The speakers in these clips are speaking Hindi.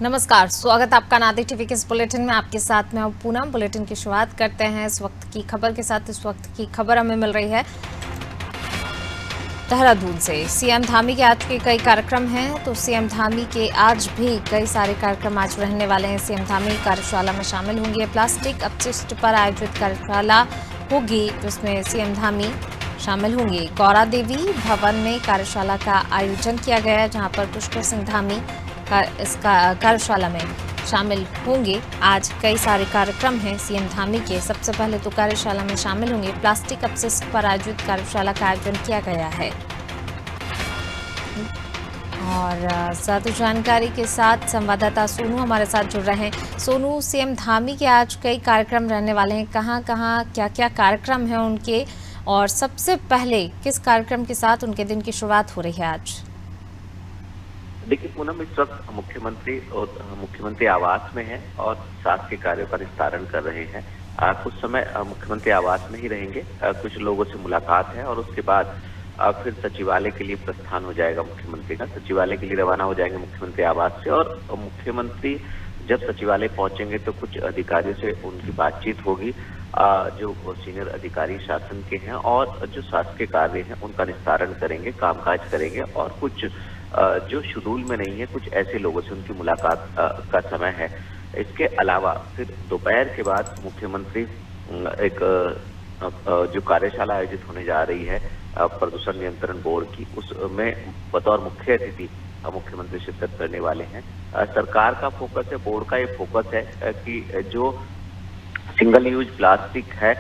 नमस्कार, स्वागत आपका नादिक टीवी के इस बुलेटिन में। आपके साथ में अब पूनम। बुलेटिन की शुरुआत करते हैं इस वक्त की खबर के साथ। इस वक्त की खबर हमें मिल रही है देहरादून से। सीएम धामी के आज के कई कार्यक्रम हैं, तो सीएम धामी के आज भी कई सारे कार्यक्रम आज रहने वाले हैं। सीएम धामी कार्यशाला में शामिल होंगे। प्लास्टिक अपशिष्ट पर आयोजित कार्यशाला होगी, जिसमें सीएम धामी शामिल होंगे। गौरा देवी भवन में कार्यशाला का आयोजन किया गया है, जहां पर पुष्कर सिंह धामी इस कार्यशाला में शामिल होंगे। आज कई सारे कार्यक्रम हैं सीएम धामी के। सबसे पहले तो कार्यशाला में शामिल होंगे। प्लास्टिक अपशिष्ट पर आयोजित कार्यशाला का आयोजन किया गया है। और ज्यादा जानकारी के साथ संवाददाता सोनू हमारे साथ जुड़ रहे हैं। सोनू, सीएम धामी के आज कई कार्यक्रम रहने वाले हैं। कहाँ कहाँ क्या क्या कार्यक्रम हैं उनके, और सबसे पहले किस कार्यक्रम के साथ उनके दिन की शुरुआत हो रही है आज? देखिए पूनम, इस वक्त मुख्यमंत्री आवास में है और शासकीय कार्यों का निस्तारण कर रहे हैं। कुछ समय मुख्यमंत्री आवास में ही रहेंगे। कुछ लोगों से मुलाकात है और उसके बाद फिर सचिवालय के लिए प्रस्थान हो जाएगा मुख्यमंत्री का। सचिवालय के लिए रवाना हो जाएंगे मुख्यमंत्री आवास से, और मुख्यमंत्री जब सचिवालय पहुंचेंगे तो कुछ अधिकारियों से उनकी बातचीत होगी, जो सीनियर अधिकारी शासन के हैं, और जो शासकीय कार्य हैं उनका निस्तारण करेंगे, कामकाज करेंगे। और कुछ जो शेड्यूल में नहीं है, कुछ ऐसे लोगों से उनकी मुलाकात का समय है। इसके अलावा फिर दोपहर के बाद मुख्यमंत्री एक जो कार्यशाला आयोजित होने जा रही है प्रदूषण नियंत्रण बोर्ड की, उसमें बतौर मुख्य अतिथि मुख्यमंत्री शिरकत करने वाले हैं। सरकार का फोकस है, बोर्ड का ये फोकस है कि जो सिंगल यूज प्लास्टिक है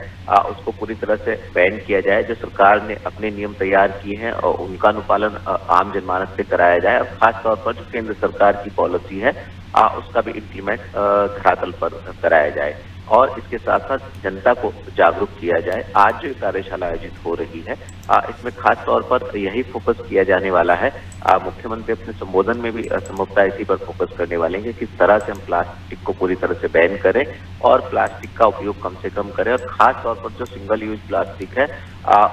उसको पूरी तरह से बैन किया जाए। जो सरकार ने अपने नियम तैयार किए हैं और उनका अनुपालन आम जनमानस से कराया जाए, और खासतौर पर जो केंद्र सरकार की पॉलिसी है उसका भी इम्प्लीमेंट धरातल पर कराया जाए, और इसके साथ साथ जनता को जागरूक किया जाए। आज जो कार्यशाला आयोजित हो रही है इसमें खास तौर पर यही फोकस किया जाने वाला है। मुख्यमंत्री अपने संबोधन में भी संभवतः इसी पर फोकस करने वाले हैं कि किस तरह से हम प्लास्टिक को पूरी तरह से बैन करें और प्लास्टिक का उपयोग कम से कम करें, और खास तौर पर जो सिंगल यूज प्लास्टिक है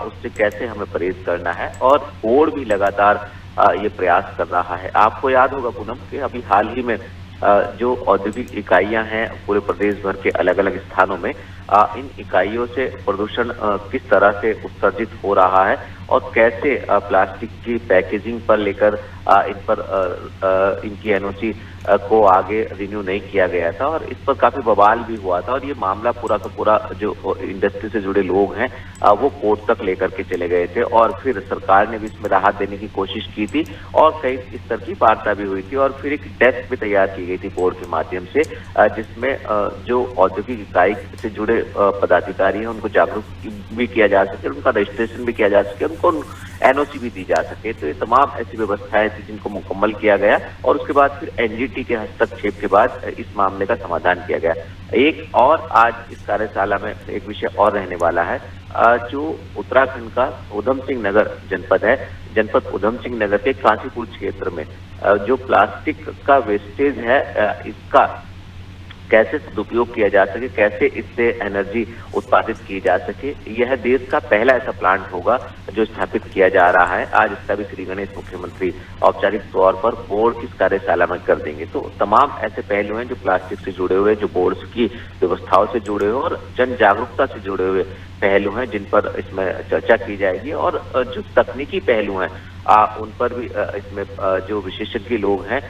उससे कैसे हमें परहेज करना है। और बोर्ड भी लगातार ये प्रयास कर रहा है। आपको याद होगा पूनम कि अभी हाल ही में जो औद्योगिक इकाइयां हैं पूरे प्रदेश भर के अलग अलग स्थानों में, इन इकाइयों से प्रदूषण किस तरह से उत्सर्जित हो रहा है, और कैसे प्लास्टिक की पैकेजिंग पर लेकर इन पर इनकी एनओसी को आगे रिन्यू नहीं किया गया था, और इस पर काफी बवाल भी हुआ था। और ये मामला पूरा का पूरा जो इंडस्ट्री से जुड़े लोग हैं वो कोर्ट तक लेकर के चले गए थे, और फिर सरकार ने भी इसमें राहत देने की कोशिश की थी, और कई स्तर की वार्ता भी हुई थी, और फिर एक डेस्क भी तैयार की गई थी बोर्ड के माध्यम से, जिसमें जो औद्योगिक इकाई से जुड़े पदाधिकारी हैं उनको जागरूक भी किया जा सके, उनका रजिस्ट्रेशन भी किया जा सके, उनको एनओसी भी दी जा सके। तो ये तमाम ऐसी व्यवस्थाएं थी जिनको मुकम्मल किया गया, और उसके बाद फिर एनजीटी के हस्तक्षेप के बाद इस मामले का समाधान किया गया। एक और आज इस कार्यशाला में एक विषय और रहने वाला है। जो उत्तराखंड का उधम सिंह नगर जनपद है, जनपद उधम सिंह नगर के काशीपुर क्षेत्र में जो प्लास्टिक का वेस्टेज है इसका कैसे सदुपयोग किया जा सके, कैसे इससे एनर्जी उत्पादित की जा सके, यह देश का पहला ऐसा प्लांट होगा जो स्थापित किया जा रहा है। आज इसका भी श्री गणेश मुख्यमंत्री औपचारिक तौर पर बोर्ड इस कार्यशाला में कर देंगे। तो तमाम ऐसे पहलू हैं जो प्लास्टिक से जुड़े हुए, जो बोर्ड की व्यवस्थाओं से जुड़े हुए और जन जागरूकता से जुड़े हुए पहलू हैं, जिन पर इसमें चर्चा की जाएगी। और जो तकनीकी पहलू हैं उन पर भी इसमें जो विशेषज्ञ लोग हैं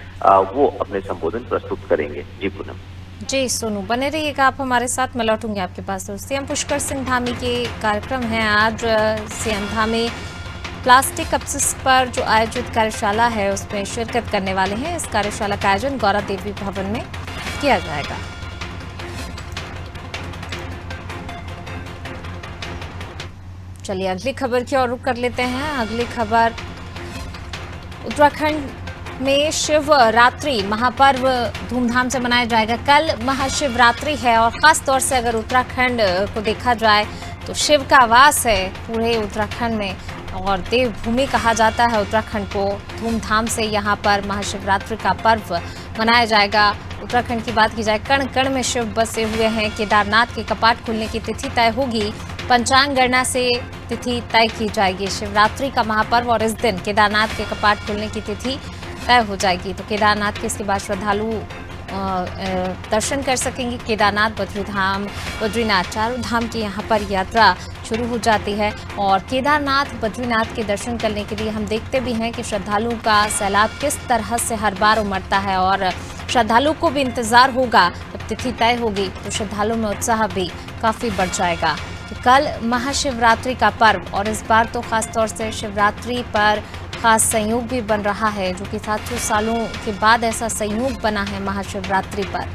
वो अपने संबोधन प्रस्तुत करेंगे। जी पूनम। जी सोनू, बने रहिएगा आप हमारे साथ। मैं लौटूंगी आपके पास। तो सीएम पुष्कर सिंह धामी के कार्यक्रम हैं आज। सीएम धामी प्लास्टिक अपशिष्ट पर जो आयोजित कार्यशाला है उसमें शिरकत करने वाले हैं। इस कार्यशाला का आयोजन गौरा देवी भवन में किया जाएगा। चलिए अगली खबर की ओर रुख कर लेते हैं। अगली खबर, उत्तराखंड में शिवरात्रि महापर्व धूमधाम से मनाया जाएगा। कल महाशिवरात्रि है, और खास तौर से अगर उत्तराखंड को देखा जाए तो शिव का वास है पूरे उत्तराखंड में, और देवभूमि कहा जाता है उत्तराखंड को। धूमधाम से यहाँ पर महाशिवरात्रि का पर्व मनाया जाएगा। उत्तराखंड की बात की जाए, कण कण में शिव बसे हुए हैं। केदारनाथ के कपाट खुलने की तिथि तय होगी। पंचांग गणना से तिथि तय की जाएगी। शिवरात्रि का महापर्व, और इस दिन केदारनाथ के कपाट खुलने की तिथि तय हो जाएगी। तो केदारनाथ के इसके बाद श्रद्धालु दर्शन कर सकेंगे। केदारनाथ, बद्रीनाथ चारों धाम की यहाँ पर यात्रा शुरू हो जाती है और केदारनाथ, बद्रीनाथ के दर्शन करने के लिए हम देखते भी हैं कि श्रद्धालुओं का सैलाब किस तरह से हर बार उमड़ता है और श्रद्धालुओं को भी इंतजार होगा। जब तिथि तय होगी तो श्रद्धालुओं में उत्साह भी काफी बढ़ जाएगा। तो कल महाशिवरात्रि का पर्व और इस बार तो खासतौर से शिवरात्रि पर खास संयोग भी बन रहा है, जो कि 700 सालों के बाद ऐसा संयोग बना है महाशिवरात्रि पर।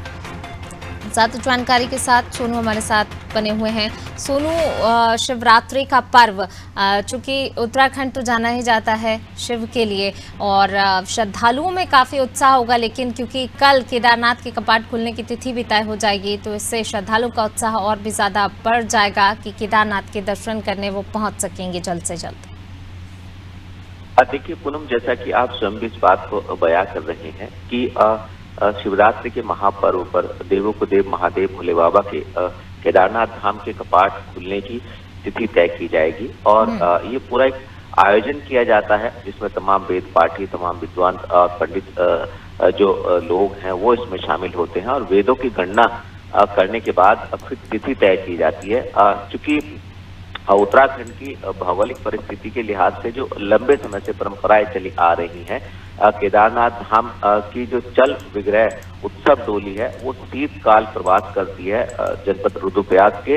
ज्यादा जानकारी के साथ सोनू हमारे साथ बने हुए हैं। सोनू, शिवरात्रि का पर्व, चूंकि उत्तराखंड तो जाना ही जाता है शिव के लिए और श्रद्धालुओं में काफ़ी उत्साह होगा, लेकिन क्योंकि कल केदारनाथ के कपाट खुलने की तिथि भी तय हो जाएगी तो इससे श्रद्धालुओं का उत्साह और भी ज़्यादा बढ़ जाएगा कि केदारनाथ के दर्शन करने वो पहुँच सकेंगे जल्द से जल्द। देखिए पूनम, जैसा कि आप स्वयं भी इस बात को बयां कर रहे हैं कि शिवरात्रि के महापर्व पर देवों को देव महादेव भोले बाबा के केदारनाथ धाम के कपाट खुलने की तिथि तय की जाएगी और ये पूरा एक आयोजन किया जाता है जिसमें तमाम वेद पाठी, तमाम विद्वान पंडित जो लोग हैं वो इसमें शामिल होते हैं और वेदों की गणना करने के बाद फिर तिथि तय की जाती है। चूंकि उत्तराखंड की भौगोलिक परिस्थिति के लिहाज से जो लंबे समय से परंपराएं चली आ रही हैं, केदारनाथ धाम की जो चल विग्रह उत्सव डोली है वो शीतकाल प्रवास करती है जनपद रुद्रप्रयाग के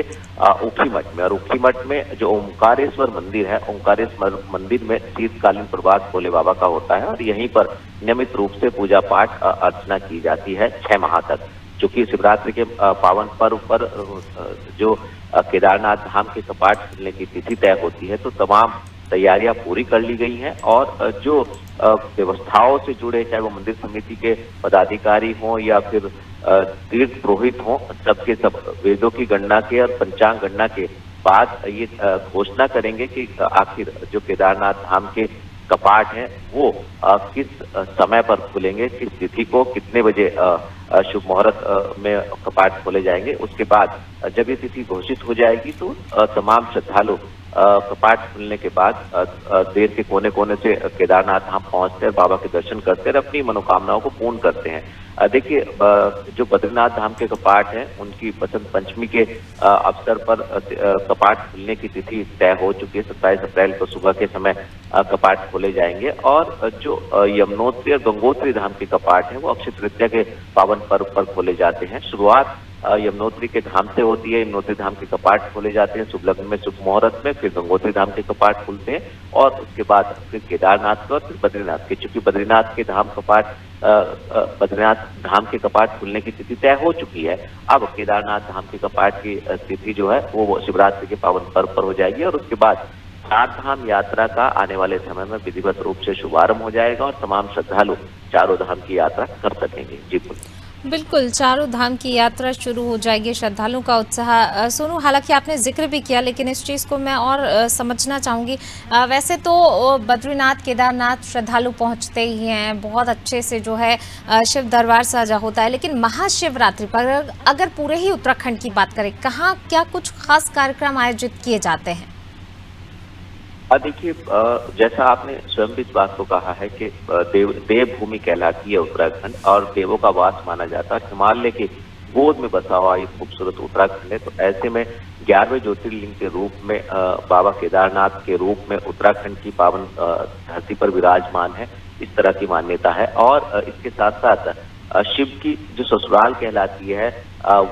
ऊखी मठ में। और ऊखी मठ में जो ओंकारेश्वर मंदिर है, ओंकारेश्वर मंदिर में शीतकालीन प्रवास भोले बाबा का होता है और यहीं पर नियमित रूप से पूजा पाठ अर्चना की जाती है 6 माह तक। चूंकि शिवरात्रि के पावन पर्व पर जो केदारनाथ धाम के कपाट खुलने की तिथि तय होती है तो तमाम तैयारियां पूरी कर ली गई हैं और जो व्यवस्थाओं से जुड़े, चाहे वो मंदिर समिति के पदाधिकारी हों या फिर तीर्थ पुरोहित हों, सबके सब वेदों की गणना के और पंचांग गणना के बाद ये घोषणा करेंगे कि आखिर जो केदारनाथ धाम के कपाट हैं वो किस समय पर खुलेंगे, किस तिथि को कितने बजे शुभ मुहूर्त में कपाट खोले जाएंगे। उसके बाद जब ये तिथि घोषित हो जाएगी तो तमाम श्रद्धालु कपाट खुलने के बाद देश के कोने कोने से केदारनाथ धाम पहुंचते हैं, बाबा के दर्शन करते हैं और अपनी मनोकामनाओं को पूर्ण करते हैं। देखिए, जो बद्रीनाथ धाम के कपाट हैं उनकी बसंत पंचमी के अवसर पर कपाट खुलने की तिथि तय हो चुकी है। 27 अप्रैल को सुबह के समय कपाट खोले जाएंगे और जो यमुनोत्री और गंगोत्री धाम के कपाट हैं वो अक्षय तृतीया के पावन पर्व पर खोले जाते हैं। शुरुआत यमुनोत्री के धाम से होती है। यमुनोत्री धाम के कपाट खोले जाते हैं शुभ लग्न में, शुभ मुहूर्त में, फिर गंगोत्री धाम के कपाट खुलते हैं और उसके बाद फिर केदारनाथ के और फिर बद्रीनाथ के। चूंकि बद्रीनाथ धाम के कपाट खुलने की तिथि तय हो चुकी है, अब केदारनाथ धाम के कपाट की तिथि जो है वो शिवरात्रि के पावन पर्व पर हो जाएगी और उसके बाद 4 धाम यात्रा का आने वाले समय में विधिवत रूप से शुभारंभ हो जाएगा और तमाम श्रद्धालु चारों धाम की यात्रा कर सकेंगे। जी बिल्कुल, चारों धाम की यात्रा शुरू हो जाएगी, श्रद्धालुओं का उत्साह। सोनू, हालांकि आपने जिक्र भी किया लेकिन इस चीज़ को मैं और समझना चाहूँगी। वैसे तो बद्रीनाथ, केदारनाथ श्रद्धालु पहुँचते ही हैं, बहुत अच्छे से जो है शिव दरबार सजा होता है, लेकिन महाशिवरात्रि पर अगर पूरे ही उत्तराखंड की बात करें, कहाँ क्या कुछ खास कार्यक्रम आयोजित किए जाते हैं? देखिए, जैसा आपने स्वयं भी इस बात को कहा है कि देवभूमि कहलाती है उत्तराखंड और देवों का वास माना जाता है। हिमालय के गोद में बसा हुआ ये खूबसूरत उत्तराखंड है, तो ऐसे में 11वें ज्योतिर्लिंग के रूप में बाबा केदारनाथ के रूप में उत्तराखंड की पावन धरती पर विराजमान है, इस तरह की मान्यता है। और इसके साथ साथ शिव की जो ससुराल कहलाती है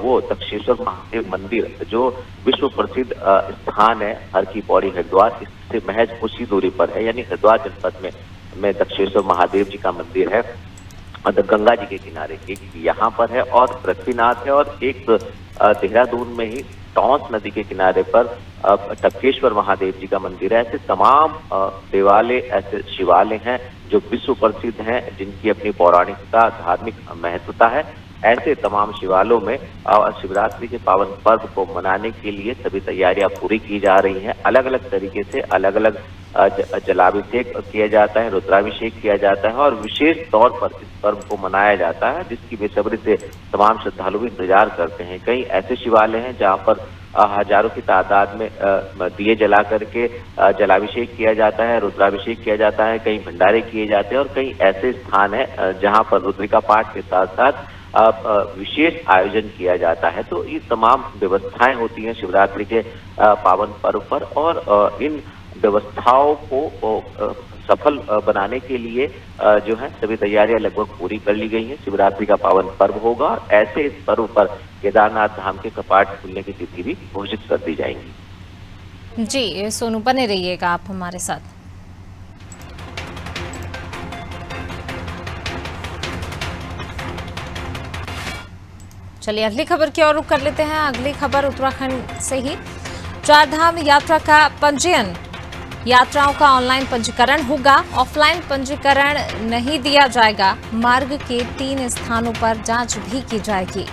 वो दक्षेश्वर महादेव मंदिर, जो विश्व प्रसिद्ध स्थान है हर की पौड़ी हरिद्वार, इससे महज कुछ ही दूरी पर है। यानी हरिद्वार जनपद में दक्षेश्वर महादेव जी का मंदिर है और गंगा जी के किनारे एक यहाँ पर है और पृथ्वीनाथ है और एक देहरादून में ही टॉन्स नदी के किनारे पर टपकेश्वर महादेव जी का मंदिर है। ऐसे तमाम देवालय, ऐसे शिवालय हैं जो विश्व प्रसिद्ध हैं, जिनकी अपनी पौराणिकता, धार्मिक महत्वता है। ऐसे तमाम शिवालयों में शिवरात्रि के पावन पर्व को मनाने के लिए सभी तैयारियां पूरी की जा रही हैं। अलग अलग तरीके से अलग अलग जलाभिषेक किया जाता है, रुद्राभिषेक किया जाता है और विशेष तौर पर इस पर्व को मनाया जाता है, जिसकी बेसब्री से तमाम श्रद्धालु इंतजार करते हैं। कई ऐसे शिवालय हैं जहाँ पर हजारों की तादाद में दिए जला करके जलाभिषेक किया जाता है, रुद्राभिषेक किया जाता है, कई भंडारे किए जाते हैं और कई ऐसे स्थान हैं जहाँ पर रुद्रिका पाठ के साथ साथ विशेष आयोजन किया जाता है। तो ये तमाम व्यवस्थाएं होती हैं शिवरात्रि के पावन पर्व पर, और इन व्यवस्थाओं को सफल बनाने के लिए जो है सभी तैयारियां लगभग पूरी कर ली गई हैं। शिवरात्रि का पावन पर्व होगा और ऐसे इस पर्व पर केदारनाथ धाम के कपाट खुलने की तिथि भी घोषित कर दी जाएंगी। जी सोनू, बने रहिएगा आप हमारे साथ। चलिए अगली खबर की ओर रुख कर लेते हैं। अगली खबर उत्तराखंड से ही। चारधाम यात्रा का पंजीयन, यात्राओं का ऑनलाइन पंजीकरण होगा, ऑफलाइन पंजीकरण नहीं दिया जाएगा। मार्ग के 3 स्थानों पर जांच भी की जाएगी।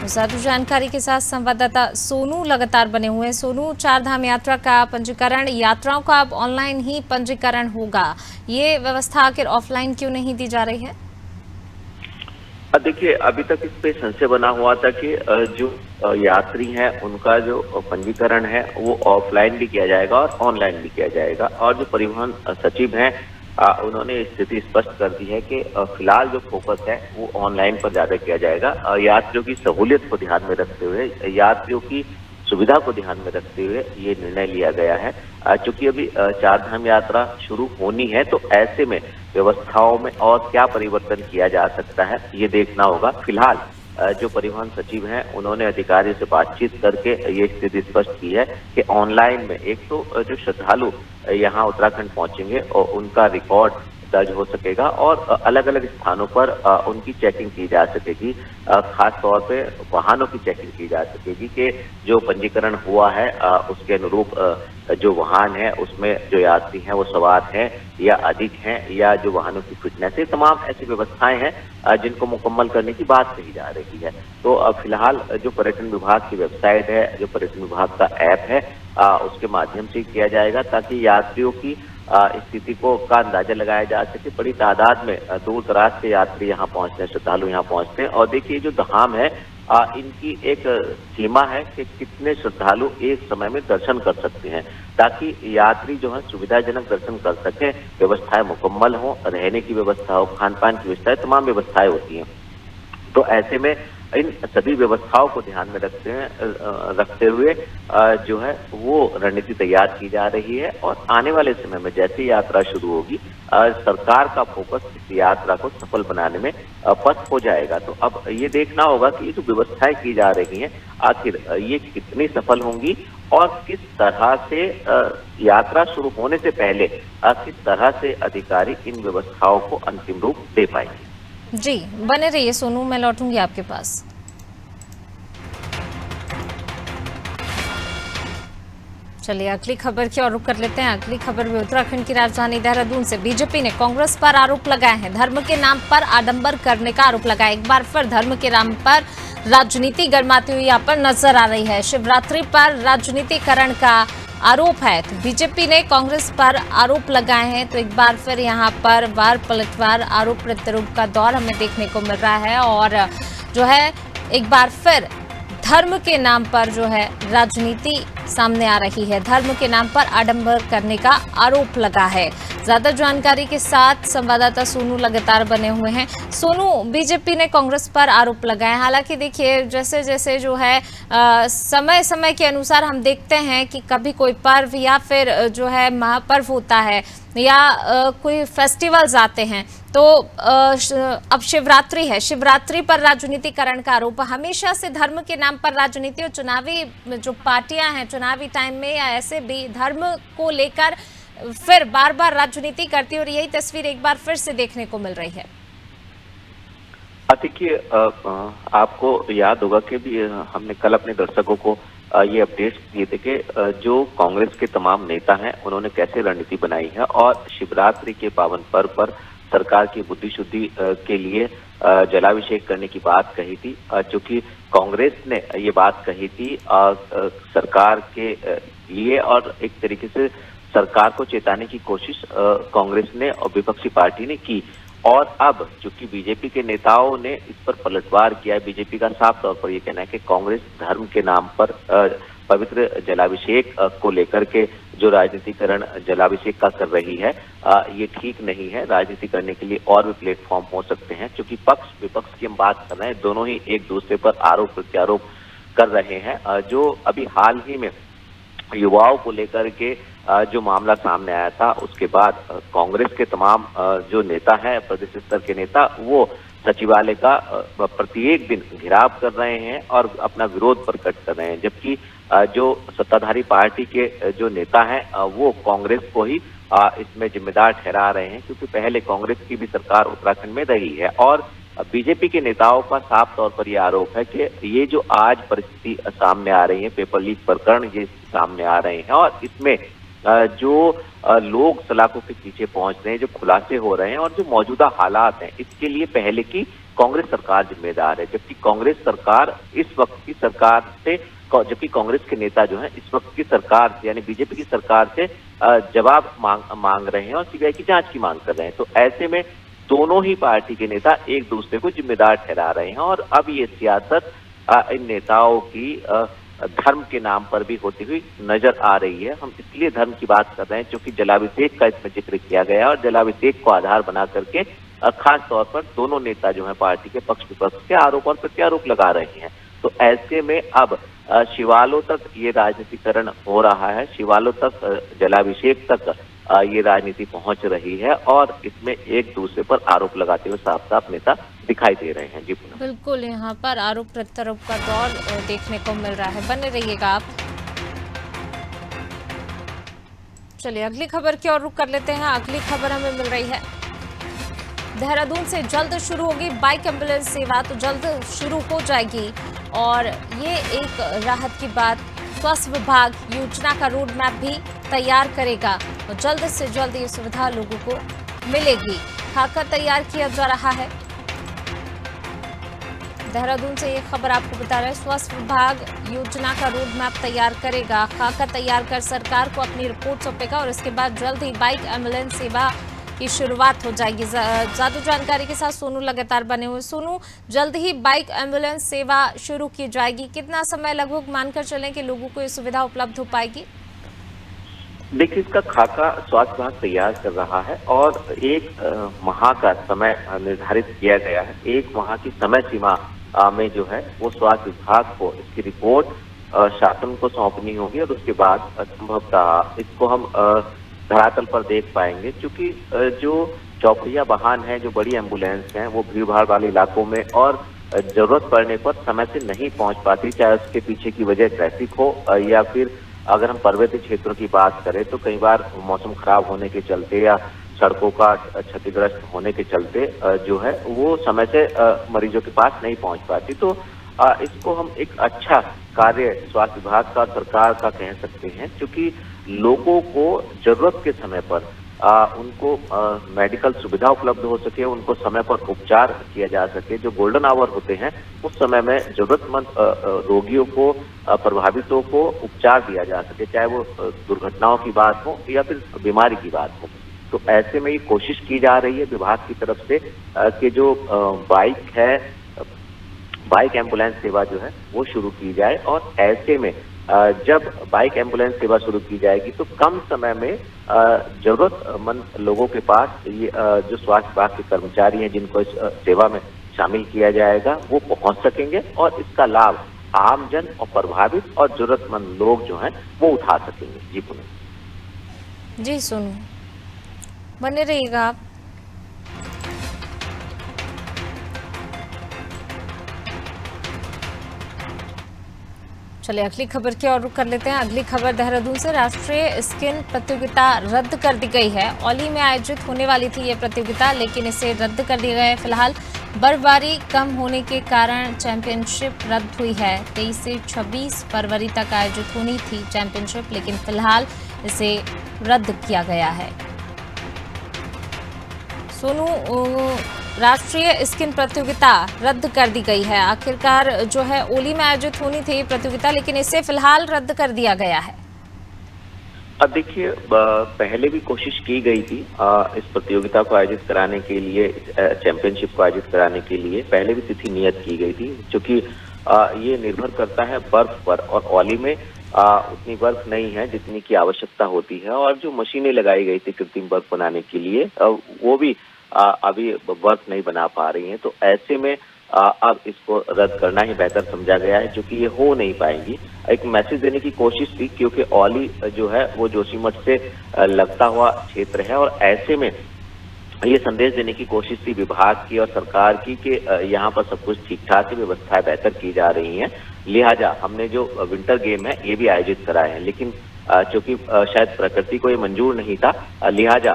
ज्यादा जानकारी के साथ संवाददाता सोनू लगातार बने हुए हैं। सोनू, चारधाम यात्रा का पंजीकरण, यात्राओं का अब ऑनलाइन ही पंजीकरण होगा, ये व्यवस्था आखिर ऑफलाइन क्यों नहीं दी जा रही है? देखिए, अभी तक इस पे संशय बना हुआ था कि जो यात्री हैं उनका जो पंजीकरण है वो ऑफलाइन भी किया जाएगा और ऑनलाइन भी किया जाएगा। और जो परिवहन सचिव हैं उन्होंने स्थिति स्पष्ट कर दी है कि फिलहाल जो फोकस है वो ऑनलाइन पर ज्यादा किया जाएगा। यात्रियों की सहूलियत को ध्यान में रखते हुए, यात्रियों की सुविधा को ध्यान में रखते हुए ये निर्णय लिया गया है। चूंकि अभी चारधाम यात्रा शुरू होनी है, तो ऐसे में व्यवस्थाओं में और क्या परिवर्तन किया जा सकता है ये देखना होगा। फिलहाल जो परिवहन सचिव हैं उन्होंने अधिकारियों से बातचीत करके ये स्थिति स्पष्ट की है कि ऑनलाइन में एक तो जो श्रद्धालु यहाँ उत्तराखंड पहुंचेंगे और उनका रिकॉर्ड दर्ज हो सकेगा और अलग अलग स्थानों पर उनकी चेकिंग की जा सकेगी। खास तौर पे वाहनों की चेकिंग की जा सकेगी कि जो पंजीकरण हुआ है उसके अनुरूप जो वाहन है उसमें जो यात्री हैं वो सवार हैं या अधिक हैं, या जो वाहनों की फिटनेस है। तमाम ऐसी व्यवस्थाएं हैं जिनको मुकम्मल करने की बात कही जा रही है। तो फिलहाल जो पर्यटन विभाग की वेबसाइट है, जो पर्यटन विभाग का ऐप है, उसके माध्यम से किया जाएगा ताकि यात्रियों की स्थिति का अंदाजा लगाया जा सके। बड़ी तादाद में दूर दराज से यात्री यहाँ पहुंचते हैं, श्रद्धालु यहाँ पहुंचते हैं। और देखिए, जो धाम है इनकी एक सीमा है कि कितने श्रद्धालु एक समय में दर्शन कर सकते हैं, ताकि यात्री जो है सुविधाजनक दर्शन कर सकें। व्यवस्थाएं मुकम्मल हो, रहने की व्यवस्था हो, खान पान की व्यवस्थाएं, तमाम व्यवस्थाएं होती हैं। तो ऐसे में इन सभी व्यवस्थाओं को ध्यान में रखते हुए जो है वो रणनीति तैयार की जा रही है। और आने वाले समय में जैसे यात्रा शुरू होगी, सरकार का फोकस इस यात्रा को सफल बनाने में पस्त हो जाएगा। तो अब ये देखना होगा कि ये जो व्यवस्थाएं की जा रही हैं आखिर ये कितनी सफल होंगी और किस तरह से यात्रा शुरू होने से पहले किस तरह से अधिकारी इन व्यवस्थाओं को अंतिम रूप दे पाएंगे। जी बने रहिए सोनू, मैं लौटूंगी आपके पास। चलिए अगली खबर की ओर रुख कर लेते हैं। अगली खबर में उत्तराखंड की राजधानी देहरादून से बीजेपी ने कांग्रेस पर आरोप लगाए हैं। धर्म के नाम पर आडंबर करने का आरोप लगाया। एक बार फिर धर्म के नाम पर राजनीति गरमाती हुई यहाँ पर नजर आ रही है। शिवरात्रि पर राजनीतिकरण का आरोप है, तो बीजेपी ने कांग्रेस पर आरोप लगाए हैं। तो एक बार फिर यहाँ पर वार पलटवार, आरोप प्रत्यारोप का दौर हमें देखने को मिल रहा है। और जो है एक बार फिर धर्म के नाम पर जो है राजनीति सामने आ रही है। धर्म के नाम पर आडंबर करने का आरोप लगा है। ज्यादा जानकारी के साथ संवाददाता सोनू लगातार बने हुए हैं। सोनू, बीजेपी ने कांग्रेस पर आरोप लगाए। हालांकि देखिए, जैसे जैसे जो है समय समय के अनुसार हम देखते हैं कि कभी कोई पर्व या फिर जो है महापर्व होता है या कोई फेस्टिवल्स आते हैं, तो अब शिवरात्रि है, शिवरात्रि पर राजनीतिकरण का आरोप। हमेशा से धर्म के नाम पर राजनीति और चुनावी जो पार्टियां हैं चुनावी टाइम में या ऐसे भी धर्म को लेकर फिर बार बार राजनीति करती है, और यही तस्वीर एक बार फिर से देखने को मिल रही है। देखिए, आपको याद होगा कि भी हमने कल अपने दर्शकों को ये अपडेट्स दिए थे कि जो कांग्रेस के तमाम नेता हैं उन्होंने कैसे रणनीति बनाई है और शिवरात्रि के पावन पर्व पर सरकार की बुद्धि शुद्धि के लिए जलाभिषेक करने की बात कही थी। चूंकि कांग्रेस ने ये बात कही थी सरकार के लिए, और एक तरीके से सरकार को चेताने की कोशिश कांग्रेस ने और विपक्षी पार्टी ने की। और अब चूंकि बीजेपी के नेताओं ने इस पर पलटवार किया है, बीजेपी का साफ तौर पर यह कहना है कि कांग्रेस धर्म के नाम पर पवित्र जलाभिषेक को लेकर के जो राजनीतिकरण जलाभिषेक का कर रही है, ये ठीक नहीं है। राजनीति करने के लिए और भी प्लेटफॉर्म हो सकते हैं, क्योंकि पक्ष विपक्ष की हम बात कर रहे हैं, दोनों ही एक दूसरे पर आरोप प्रत्यारोप कर रहे हैं। जो अभी हाल ही में युवाओं को लेकर के जो मामला सामने आया था, उसके बाद कांग्रेस के तमाम जो नेता हैं, प्रदेश स्तर के नेता, वो सचिवालय का प्रत्येक दिन घेराव कर रहे हैं और अपना विरोध प्रकट कर रहे हैं, जबकि जो सत्ताधारी पार्टी के जो नेता हैं वो कांग्रेस को ही इसमें जिम्मेदार ठहरा रहे हैं, क्योंकि पहले कांग्रेस की भी सरकार उत्तराखंड में रही है। और बीजेपी के नेताओं का साफ तौर पर यह आरोप है कि ये जो आज परिस्थिति सामने आ रही है, पेपर लीक प्रकरण ये सामने आ रहे हैं, और इसमें जो लोग सलाखों के पीछे पहुंच रहे हैं, जो खुलासे हो रहे हैं, और जो मौजूदा हालात हैं, इसके लिए पहले की कांग्रेस सरकार जिम्मेदार है। जबकि कांग्रेस सरकार इस वक्त की सरकार से, जबकि कांग्रेस के नेता जो हैं इस वक्त की सरकार से, यानी बीजेपी की सरकार से जवाब मांग रहे हैं और सीबीआई की जांच की मांग कर रहे हैं। तो ऐसे में दोनों ही पार्टी के नेता एक दूसरे को जिम्मेदार ठहरा रहे हैं, और अब ये सियासत इन नेताओं की धर्म के नाम पर भी होती हुई नजर आ रही है। हम इसलिए धर्म की बात कर रहे हैं क्योंकि जलाभिषेक का इसमें जिक्र किया गया है, और जलाभिषेक को आधार बना करके खास तौर पर दोनों नेता जो है पार्टी के पक्ष विपक्ष के आरोप और प्रत्यारोप लगा रहे हैं। तो ऐसे में अब शिवालयों तक ये राजनीतिकरण हो रहा है, शिवालयों तक, जलाभिषेक तक ये राजनीति पहुंच रही है, और इसमें एक दूसरे पर आरोप लगाते हुए साफ साफ नेता दिखाई दे रहे हैं। जी पूनम। बिल्कुल, यहाँ पर आरोप प्रत्यारोप का दौर देखने को मिल रहा है। बने रहिएगा आप। चलिए अगली खबर की ओर रुख कर लेते हैं। अगली खबर हमें मिल रही है देहरादून से। जल्द शुरू होगी बाइक एम्बुलेंस सेवा, तो जल्द शुरू हो जाएगी, और ये एक राहत की बात। स्वास्थ्य विभाग योजना का रोड मैप भी तैयार करेगा, और जल्द से जल्द ये सुविधा लोगों को मिलेगी। खाका तैयार किया जा रहा है। देहरादून से ये खबर आपको बता रहे हैं। स्वास्थ्य विभाग योजना का रोड मैप तैयार करेगा, खाका तैयार कर सरकार को अपनी रिपोर्ट सौंपेगा, और इसके बाद जल्द ही बाइक एम्बुलेंस सेवा की शुरुआत हो जाएगी। ज्यादा जानकारी के साथ सोनू लगातार बने हुए। सोनू, जल्द ही बाइक एम्बुलेंस सेवा शुरू की जाएगी, कितना समय लगभग मानकर चलें कि लोगों को ये सुविधा उपलब्ध हो पाएगी? देखिए, इसका खाका स्वास्थ्य विभाग तैयार कर रहा है, और एक माह का समय निर्धारित किया गया है। एक माह की समय सीमा में जो है वो स्वास्थ्य विभाग को इसकी रिपोर्ट शासन को सौंपनी होगी, और उसके बाद संभवतः इसको हम धरातल पर देख पाएंगे। क्योंकि जो चौपहिया वाहन है, जो बड़ी एम्बुलेंस हैं, वो भीड़ भाड़ वाले इलाकों में और जरूरत पड़ने पर समय से नहीं पहुंच पाती, चाहे उसके पीछे की वजह ट्रैफिक हो, या फिर अगर हम पर्वतीय क्षेत्रों की बात करें तो कई बार मौसम खराब होने के चलते या सड़कों का क्षतिग्रस्त होने के चलते जो है वो समय से मरीजों के पास नहीं पहुंच पाती। तो इसको हम एक अच्छा कार्य स्वास्थ्य विभाग का, सरकार का कह सकते हैं, क्योंकि लोगों को जरूरत के समय पर उनको मेडिकल सुविधा उपलब्ध हो सके, उनको समय पर उपचार किया जा सके। जो गोल्डन आवर होते हैं उस समय में जरूरतमंद रोगियों को, प्रभावितों को उपचार दिया जा सके, चाहे वो दुर्घटनाओं की बात हो या फिर बीमारी की बात हो। तो ऐसे में ये कोशिश की जा रही है विभाग की तरफ से कि जो बाइक है, बाइक एम्बुलेंस सेवा जो है वो शुरू की जाए, और ऐसे में जब बाइक एम्बुलेंस सेवा शुरू की जाएगी तो कम समय में जरूरतमंद लोगों के पास ये जो स्वास्थ्य विभाग के कर्मचारी हैं जिनको इस सेवा में शामिल किया जाएगा वो पहुंच सकेंगे, और इसका लाभ आमजन और प्रभावित और जरूरतमंद लोग जो हैं वो उठा सकेंगे। जी पूनम। जी सोनू, बने रहिएगा आप। चलिए अगली खबर की ओर रुख कर लेते हैं। अगली खबर देहरादून से। राष्ट्रीय स्किन प्रतियोगिता रद्द कर दी गई है। औली में आयोजित होने वाली थी ये प्रतियोगिता, लेकिन इसे रद्द कर दिया गया है। फिलहाल बर्फबारी कम होने के कारण चैंपियनशिप रद्द हुई है। 23 से 26 फरवरी तक आयोजित होनी थी चैंपियनशिप, लेकिन फिलहाल इसे रद्द किया गया है। सोनू, राष्ट्रीय स्किन प्रतियोगिता रद्द कर दी गई है। आखिरकार जो है ओली में आयोजित होनी थी प्रतियोगिता, लेकिन इसे फिलहाल रद्द कर दिया गया है। अब देखिए, पहले भी कोशिश की गई थी इस प्रतियोगिता को आयोजित कराने के लिए, चैंपियनशिप को आयोजित कराने के लिए पहले भी तिथि नियत की गई थी, क्योंकि ये निर्भर करता है बर्फ पर, और औली में उतनी बर्फ नहीं है जितनी की आवश्यकता होती है, और जो मशीनें लगाई गई थी कृत्रिम बर्फ बनाने के लिए वो भी अभी बर्फ नहीं बना पा रही हैं। तो ऐसे में अब इसको रद्द करना ही बेहतर समझा गया है, जो कि ये हो नहीं पाएंगी। एक मैसेज देने की कोशिश थी, क्योंकि औली जो है वो जोशीमठ से लगता हुआ क्षेत्र है, और ऐसे में ये संदेश देने की कोशिश थी विभाग की और सरकार की कि यहाँ पर सब कुछ ठीक ठाक है, व्यवस्थाएं बेहतर की जा रही हैं, लिहाजा हमने जो विंटर गेम है ये भी आयोजित कराए हैं। लेकिन चूंकि शायद प्रकृति को ये मंजूर नहीं था, लिहाजा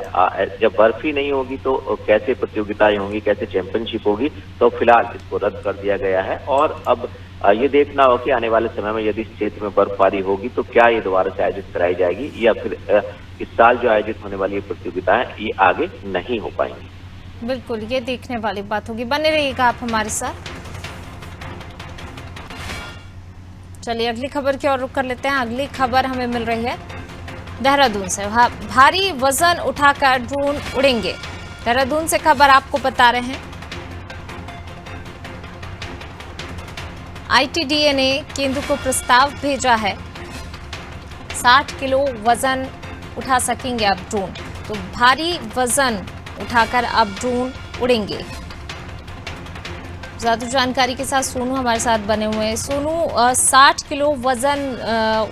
जब बर्फ ही नहीं होगी तो कैसे प्रतियोगिताएं होंगी, कैसे चैंपियनशिप होगी। तो फिलहाल इसको रद्द कर दिया गया है, और अब ये देखना होगा कि आने वाले समय में यदि इस क्षेत्र में बर्फबारी होगी तो क्या ये दोबारा से आयोजित कराई जाएगी, या फिर इस साल जो आयोजित होने वाली ये प्रतियोगिताएं ये आगे नहीं हो पाएंगी। बिल्कुल, ये देखने वाली बात होगी। बने रहिएगा आप हमारे साथ। चलिए अगली खबर की ओर रुख कर लेते हैं। अगली खबर हमें मिल रही है देहरादून से। भारी वजन उठाकर ड्रोन उड़ेंगे, देहरादून से खबर आपको बता रहे हैं। आईटीडीए ने केंद्र को प्रस्ताव भेजा है, 60 किलो वजन उठा सकेंगे अब ड्रोन। तो भारी वजन उठाकर अब ड्रोन उड़ेंगे। ज्यादा जानकारी के साथ सोनू हमारे साथ बने हुए हैं। सोनू, 60 किलो वजन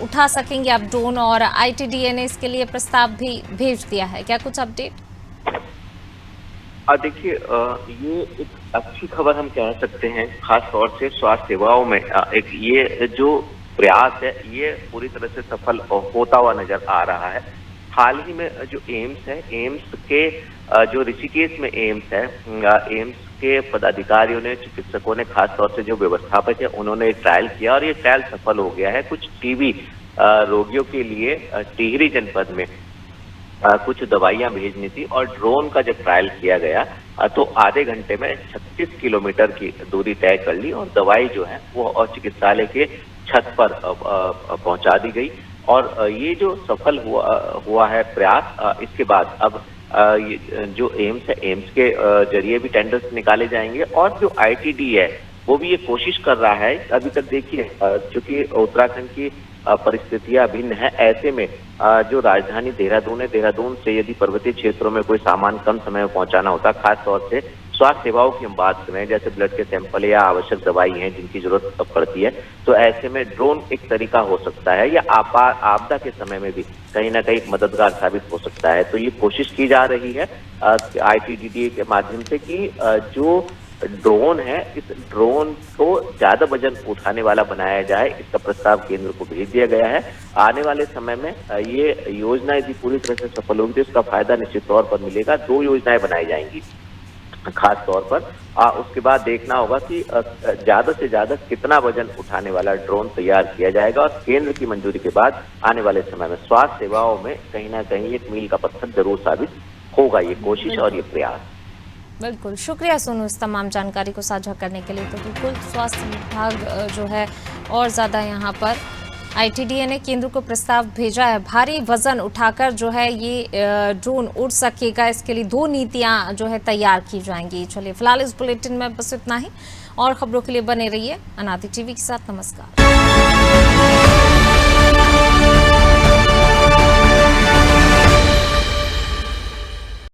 उठा सकेंगे अब ड्रोन, और आईटीडीए ने इसके लिए प्रस्ताव भी भेज दिया है, क्या कुछ अपडेट? देखिए, ये एक अच्छी खबर हम कह सकते हैं, खास तौर से स्वास्थ्य सेवाओं में एक ये जो प्रयास है ये पूरी तरह से सफल होता हुआ नजर आ रहा है। हाल ही में जो एम्स है, एम्स के जो ऋषिकेश में एम्स है, एम्स के पदाधिकारियों ने, चिकित्सकों ने, खासतौर से जो व्यवस्थापक है, उन्होंने ट्रायल किया और ये ट्रायल सफल हो गया है। कुछ टीबी रोगियों के लिए टिहरी जनपद में कुछ दवाइयां भेजनी थी, और ड्रोन का जब ट्रायल किया गया तो आधे घंटे में 36 किलोमीटर की दूरी तय कर ली, और दवाई जो है वो चिकित्सालय के छत पर पहुंचा दी गई। और ये जो सफल हुआ है प्रयास, इसके बाद अब ये जो एम्स है, एम्स के जरिए भी टेंडर्स निकाले जाएंगे, और जो आईटीडी है वो भी ये कोशिश कर रहा है। अभी तक देखिए, चूंकि उत्तराखंड की परिस्थितियां भिन्न है, ऐसे में जो राजधानी देहरादून है, देहरादून से यदि पर्वतीय क्षेत्रों में कोई सामान कम समय में पहुंचाना होता, खास तौर से स्वास्थ्य सेवाओं की हम बात करें, जैसे ब्लड के सैंपल या आवश्यक दवाई हैं जिनकी जरूरत पड़ती है, तो ऐसे में ड्रोन एक तरीका हो सकता है, या आपदा के समय में भी कहीं ना कहीं मददगार साबित हो सकता है। तो ये कोशिश की जा रही है आईटीडीए के माध्यम से कि जो ड्रोन है, इस ड्रोन को ज्यादा वजन उठाने वाला बनाया जाए। इसका प्रस्ताव केंद्र को भेज दिया गया है। आने वाले समय में ये योजना यदि पूरी तरह से सफल होगी तो इसका फायदा निश्चित तौर पर मिलेगा। 2 योजनाएं बनाई जाएंगी खास तौर पर। उसके बाद देखना होगा कि ज्यादा से ज्यादा कितना वजन उठाने वाला ड्रोन तैयार किया जाएगा, और केंद्र की मंजूरी के बाद आने वाले समय में स्वास्थ्य सेवाओं में कहीं ना कहीं एक मील का पत्थर जरूर साबित होगा ये कोशिश और ये प्रयास। बिल्कुल, शुक्रिया सोनू इस तमाम जानकारी को साझा करने के लिए। तो बिल्कुल स्वास्थ्य विभाग जो है और ज़्यादा यहाँ पर आईटीडीए ने केंद्र को प्रस्ताव भेजा है, भारी वजन उठाकर जो है ये ड्रोन उड़ सकेगा। इसके लिए 2 नीतियाँ जो है तैयार की जाएंगी। चलिए फिलहाल इस बुलेटिन में बस इतना ही, और खबरों के लिए बने रहिए अनादि टीवी के साथ। नमस्कार।